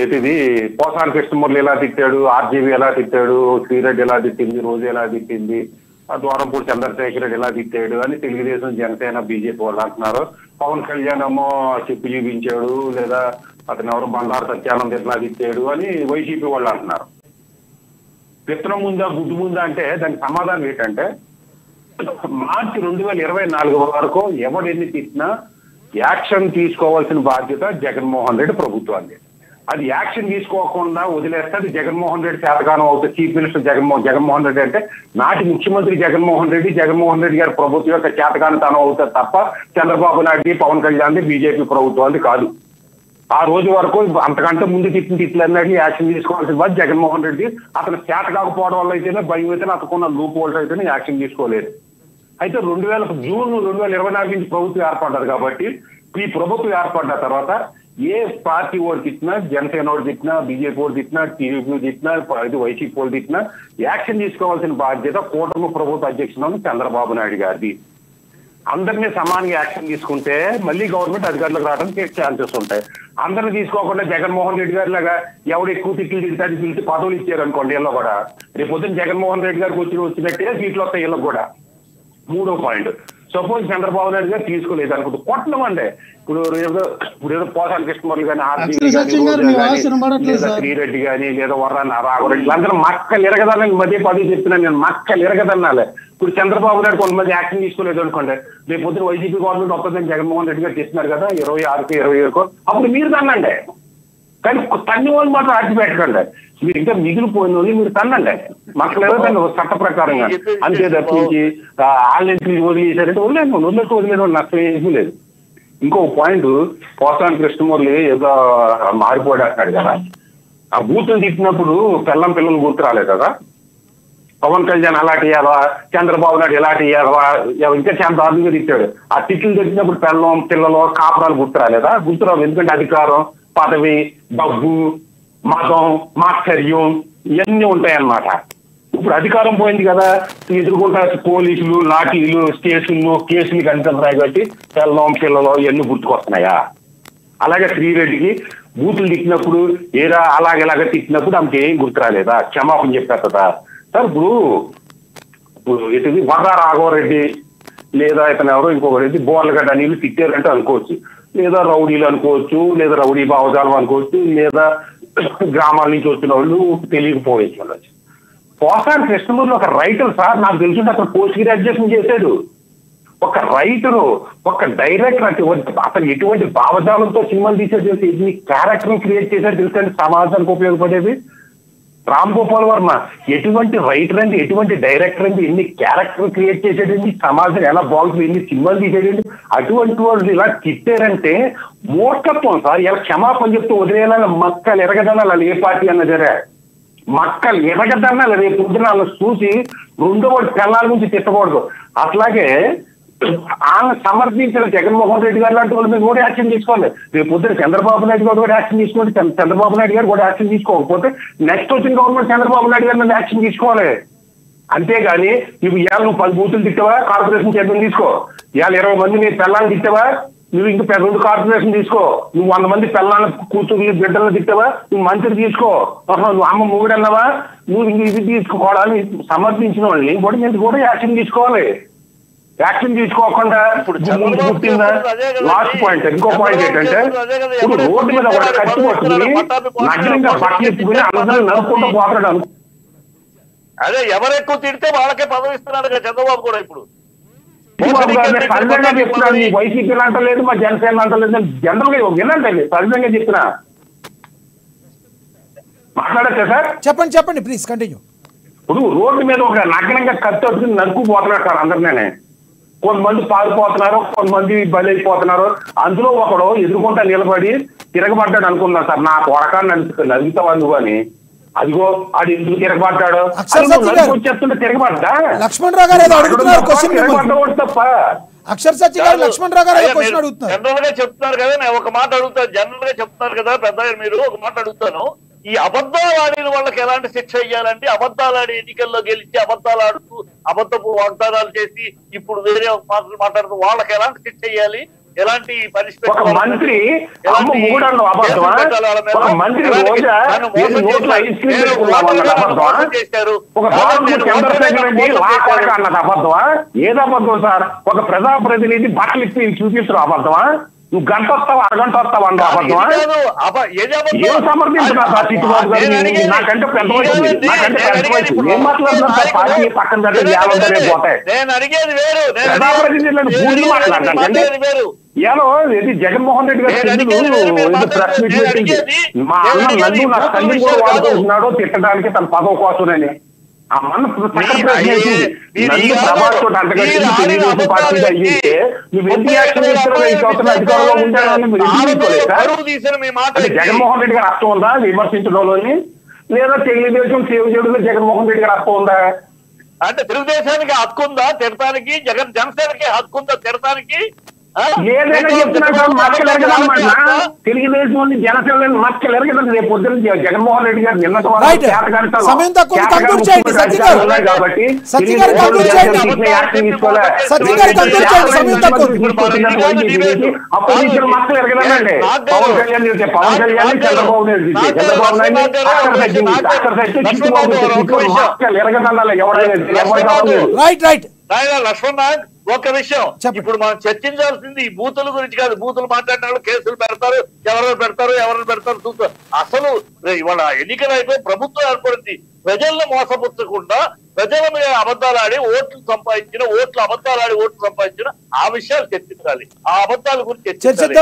ఏంటిది పోసాని కృష్ణమూర్తి ఎలా తిట్టాడు, ఆర్జీవీ ఎలా తిట్టాడు, శ్రీరెడ్డి ఎలా తిట్టింది, రోజు ఎలా తిట్టింది, ద్వారంపూడి చంద్రశేఖర్ రెడ్డి ఎలా తిట్టాడు అని తెలుగుదేశం, జనసేన, బీజేపీ వాళ్ళు అంటున్నారు. పవన్ కళ్యాణ్ ఏమో చెప్పు చూపించాడు, లేదా అతను ఎవరు బండారు సత్యానంద్ ఎట్లా తిట్టాడు అని వైసీపీ వాళ్ళు అంటున్నారు. విత్తనం ముందా గుడ్డు ముందా అంటే దానికి సమాధానం ఏంటంటే మార్చి 2024 వరకు ఎవరు ఎన్ని తిట్టినా యాక్షన్ తీసుకోవాల్సిన బాధ్యత జగన్మోహన్ రెడ్డి ప్రభుత్వాన్ని. అది యాక్షన్ తీసుకోకుండా వదిలేస్తే అది జగన్మోహన్ రెడ్డి చేతకాలం అవుతుంది. చీఫ్ మినిస్టర్ జగన్మోహన్ రెడ్డి అంటే నాటి ముఖ్యమంత్రి జగన్మోహన్ రెడ్డి గారి ప్రభుత్వం యొక్క చేతకానితనం అవుతుంది తప్ప చంద్రబాబు నాయుడు, పవన్ కళ్యాణ్, బీజేపీ ప్రభుత్వాన్ని కాదు. ఆ రోజు వరకు అంతకంటే ముందు తిట్లన్నీ యాక్షన్ తీసుకోవాల్సిన బాధ్యత జగన్మోహన్ రెడ్డి. అతను చేత కాకపోవడం వల్ల అయితేనే, భయం అయితేనే, అతనుకున్న లూప్ హోల్స్ అయితేనే యాక్షన్ తీసుకోలేదు. అయితే జూన్ 2024 నుంచి ప్రభుత్వం ఏర్పడ్డది కాబట్టి ఈ ప్రభుత్వం ఏర్పడ్డ తర్వాత ఏ పార్టీ ఓడి తిట్టినా, జనసేన ఓడి తిట్టినా, బీజేపీ ఓడి తిట్టినా, టీడీపీ తిట్టినా, వైసీపీ ఓడి తిట్టినా యాక్షన్ తీసుకోవాల్సిన బాధ్యత కూటమి ప్రభుత్వ అధ్యక్షుడు చంద్రబాబు నాయుడు గారిది. అందరినీ సమానంగా యాక్షన్ తీసుకుంటే మళ్ళీ గవర్నమెంట్ అధికారులకు రావడానికి ఛాన్సెస్ ఉంటాయి. అందరినీ తీసుకోకుండా జగన్మోహన్ రెడ్డి గారి లాగా ఎవడు ఎక్కువ తిట్లు తింటాడు పిలిచి పదవులు ఇచ్చారు అనుకోండి, వీళ్ళకి కూడా రేపు పొద్దున్న జగన్మోహన్ రెడ్డి గారికి వచ్చినట్టే సీట్లు వస్తాయి వీళ్ళకి కూడా. మూడో పాయింట్, సపోజ్ చంద్రబాబు నాయుడు గారు తీసుకోలేదు అనుకుంటూ కొట్టమండి. ఇప్పుడు ఏదో పోసాని కృష్ణమూర్తి కానీ, లేదా శ్రీరెడ్డి కానీ, లేదా వర్రన్న రాఘవరెడ్డి అందరూ మక్కలు ఎరగదాలని మధ్య పదవి చెప్తున్నాను నేను, మక్కలు ఎరగదన్నాలే. ఇప్పుడు చంద్రబాబు నాయుడు కొంతమంది యాక్షన్ తీసుకోలేదు అనుకోండి, రేపు పొద్దున వైసీపీ గవర్నమెంట్ వస్తుందని జగన్మోహన్ రెడ్డి గారు చేస్తున్నారు కదా 26కు 27కు, అప్పుడు మీరు తన్నండి. కానీ తన్ని వాళ్ళు మాత్రం ఆడిచిపెట్టకండి. మీరు ఇంకా మిగిలిపోయిన వాళ్ళు మీరు తన్నండి, మక్కలు ఎరగదండి చట్ట ప్రకారంగా. అంతే తప్పించి ఆన్లైన్ వదిలేసారంటే వదిలేదు నష్టం ఏమీ లేదు. ఇంకో పాయింట్, పోసాని కృష్ణమూర్తి ఏదో మారిపోయాడు కదా, ఆ బూతులు తిట్టినప్పుడు పిల్లలు గుర్తు రాలేదు కదా. పవన్ కళ్యాణ్ అలాంటి ఇయ్యావా, చంద్రబాబు నాయుడు ఎలాంటి ఇయ్యావా, ఇంకా చాలా దారుణంగా తిట్టాడు. ఆ తిట్లు తెచ్చినప్పుడు పిల్లలు కాపురాలు గుర్తు రాలేదా? గుర్తురావు. ఎందుకంటే అధికారం, పదవి, డబ్బు, మతం, మాత్సర్యం ఇవన్నీ ఉంటాయన్నమాట. ఇప్పుడు అధికారం పోయింది కదా, ఎదుర్కొంటా పోలీసులు, లాఠీలు, స్టేషన్లు, కేసులు కనిపిస్తున్నాయి కాబట్టి పిల్లలు ఇవన్నీ గుర్తుకొస్తున్నాయా? అలాగే శ్రీరెడ్డికి బూతులు తిట్టినప్పుడు ఏరా అలాగేలాగా తిట్టినప్పుడు ఆమెకి ఏం గుర్తు రాలేదా? క్షమాపణ చెప్పేస్తుందా సార్? ఇప్పుడు ఇటు వర్రా రాఘవరెడ్డి లేదా ఇతను ఎవరో ఇంకొకటి బోర్లగడ్డ నీళ్ళు తిట్టారంటే అనుకోవచ్చు, లేదా రౌడీలు అనుకోవచ్చు, లేదా రౌడీ భావజాలం అనుకోవచ్చు, లేదా గ్రామాల నుంచి వచ్చిన వాళ్ళు తెలియకపోవచ్చు. పోసాని కృష్ణమూర్తి ఒక రైటర్ సార్, నాకు తెలుసుంటే అతను పోస్ట్ గ్రాడ్యుయేషన్ చేశాడు. ఒక రైటరు, ఒక డైరెక్టర్, అతను ఎటువంటి భావజాలంతో సినిమాలు తీసేది, ఎన్ని క్యారెక్టర్ క్రియేట్ చేశాడు తెలుసండి సమాజానికి ఉపయోగపడేది. రామ్ గోపాల్ వర్మ ఎటువంటి రైటర్ అండి, ఎటువంటి డైరెక్టర్ అండి, ఎన్ని క్యారెక్టర్ క్రియేట్ చేసేటండి, సమాజం ఎలా బాగుంటుంది, ఎన్ని సినిమాలు తీసేటండి. అటువంటి వాళ్ళు ఇలా తిట్టారంటే మూర్ఖత్వం సార్. ఇలా క్షమాపణ చెప్తూ వదిలేయాలని మక్కలు ఎరగదనాలి. ఏ పార్టీ అన్న జరే మక్కలు ఎరగదనాలి. రేపు పొద్దున వాళ్ళని చూసి రెండో వాడి పిల్లల నుంచి తిట్టకూడదు. అట్లాగే ఆయన సమర్థించిన జగన్మోహన్ రెడ్డి గారు లాంటి వాళ్ళ మీద కూడా యాక్షన్ తీసుకోవాలి. రేపు పొద్దున చంద్రబాబు నాయుడు గారు కూడా యాక్షన్ తీసుకోండి. చంద్రబాబు నాయుడు గారు కూడా యాక్షన్ తీసుకోకపోతే నెక్స్ట్ వచ్చిన గవర్నమెంట్ చంద్రబాబు నాయుడు గారి మీద యాక్షన్ తీసుకోవాలి. అంతేగాని ఇప్పుడు ఇవాళ నువ్వు 10 బూతులు తిట్టావా, కార్పొరేషన్ చైర్మన్ తీసుకో. ఇవాళ 20 మంది నీ పిల్లల్ని తిట్టావా, నువ్వు ఇంకా 2 కార్పొరేషన్ తీసుకో. నువ్వు 100 మంది పిల్లల్ని, కూతురు, బిడ్డలను తిట్టావా, నువ్వు మంత్రి తీసుకో. నువ్వు అమ్మ మూడు అన్నావా, నువ్వు ఇంక ఇది తీసుకోవాలని సమర్థించిన వాళ్ళని కూడా యాక్షన్ తీసుకోవాలి. యాక్షన్ తీసుకోకుండా పుట్టిందా? లాస్ట్ పాయింట్, ఇంకో పాయింట్ ఏంటంటే ఇప్పుడు రోడ్డు మీద ఒక కత్తి పట్టుకుని నగ్నంగా బట్టలు ఎత్తుకుని అందరూ నడుపుకుంటూ పోతాడు. అదే ఎవరు ఎక్కువ తిడితే వాళ్ళకే పదవి ఇస్తున్నారు కదా చంద్రబాబు కూడా. ఇప్పుడు సహజంగా చెప్తున్నాను, మీ వైసీపీ అంటలేదు, మా జనసేన అంటలేదు, జనరల్ గా వినండి, సహజంగా చెప్తున్నా. మాట్లాడచ్చా సార్? చెప్పండి ప్లీజ్ కంటిన్యూ. ఇప్పుడు రోడ్డు మీద ఒక నగ్నంగా కత్తి పట్టుకుని నరుకుపోతున్నాడు సార్ అందరినే. కొంతమంది పారిపోతున్నారు, కొంతమంది బలైపోతున్నారు. అందులో ఒకడు ఎదుర్కొంటా నిలబడి తిరగబడ్డాడు అనుకున్నా సార్, నా కొరకాన్ని నలుగుతావా నువ్వు అని. అదిగో ఆడు ఎందుకు తిరగబడ్డాడు చెప్తుంటే తిరగబడ్డా లక్ష్మణరావు గారు తప్ప జనరల్ గా చెప్తున్నారు కదా. నేను ఒక మాట అడుగుతాను, జనరల్ గా చెప్తున్నారు కదా పెద్ద మీరు, ఒక మాట అడుగుతాను. ఈ అబద్ధాలు ఆడిన వాళ్ళకి ఎలాంటి శిక్ష ఇవ్వాలంటే, అబద్ధాలు ఆడి ఎన్నికల్లో గెలిచి అబద్ధాలు ఆడుతూ అబద్ధపు వాగ్దానాలు చేసి ఇప్పుడు వేరే మాటలు మాట్లాడుతూ వాళ్ళకి ఎలాంటి శిక్ష ఇవ్వాలి, ఎలాంటి పనిష్మెంట్ ఒక మంత్రి అమ్మ మూడన్న అబద్ధమా? ఒక మంత్రి రోజా నోట్లో ఐస్ క్రీమ్ పెట్టుకున్నామన్నది అబద్ధమా? ఒక గవర్నమెంట్ చంద్రశేఖర్ రెడ్డి లాక్ అన్నది అబద్ధమా? ఏది అబద్ధం సార్? ఒక ప్రజాప్రతినిధి బట్టలు ఇప్పి చూపించడం అబద్ధమా? నువ్వు గంట వస్తావు అరగంట వస్తావు అన్న అబద్ధమా? ఏం సమర్థించున్నారు సార్ చిట్టుబాబు గారు? నాకంటే పెద్ద వయసు, నాకంటే పెద్ద వయసు. ఏం మాట్లాడుతున్నారు సార్? పార్టీ పక్కన పెట్టి యావంటే పోతాయి. ప్రజాప్రతినిధులను పూర్తి మాట్లాడతానండి. ఏలో ఇది జగన్మోహన్ రెడ్డి గారు ప్రెస్ మీట్ పెట్టింది. మా అన్న నన్ను నా తల్లి కూడా వాడుకుంటున్నాడో తిట్టడానికి తన పదవ కోసమని. ఆ మన నన్ను ప్రభావితం అంతగట్టి తెలుగుదేశం పార్టీగా అయ్యితే నువ్వు ఎందుకు యాక్షన్ చేస్తున్నావు? ఈ సంవత్సరం అధికారంలో ఉండాలని మీరు అంటే జగన్మోహన్ రెడ్డి గారు అర్థం ఉందా విమర్శించడంలోని? లేదా తెలుగుదేశం సేవ చేయడంలో జగన్మోహన్ రెడ్డి గారు అర్థం ఉందా? అంటే తెలుగుదేశానికి హక్కు ఉందా తిడతానికి? జనసేనకి హక్కు ఉందా తిడతానికి? ఏదైనా చెప్తున్నా మక్కలు ఎరగదన్నమాట. తెలుగుదేశం జనసేన మక్కలు ఎరగదండి. రేపు పొద్దున్న జగన్మోహన్ రెడ్డి గారు నిన్నటి కాబట్టి అపోజిషన్ మక్కలు ఎరగదండి. పవన్ కళ్యాణ్ పవన్ కళ్యాణ్ చంద్రబాబు నాయుడు మక్కలు ఎరగదన్నాలి ఎవరైనా. లక్ష్మణ్ నాయక్ ఒక విషయం ఇప్పుడు మనం చర్చించాల్సింది ఈ బూతుల గురించి కాదు. బూతులు మాట్లాడిన వాళ్ళు కేసులు పెడతారు, ఎవరు పెడతారు చూస్తారు. అసలు ఇవాళ ఎన్నికలు అయిపోయి ప్రభుత్వం ఏర్పడింది. ప్రజలను మోసపుచ్చకుండా ప్రజల మీద అబద్ధాలు ఆడి ఓట్లు సంపాదించిన ఓట్లు సంపాదించిన ఆ విషయాలు చర్చించాలి. ఆ అబద్ధాల గురించి చర్చించాలి.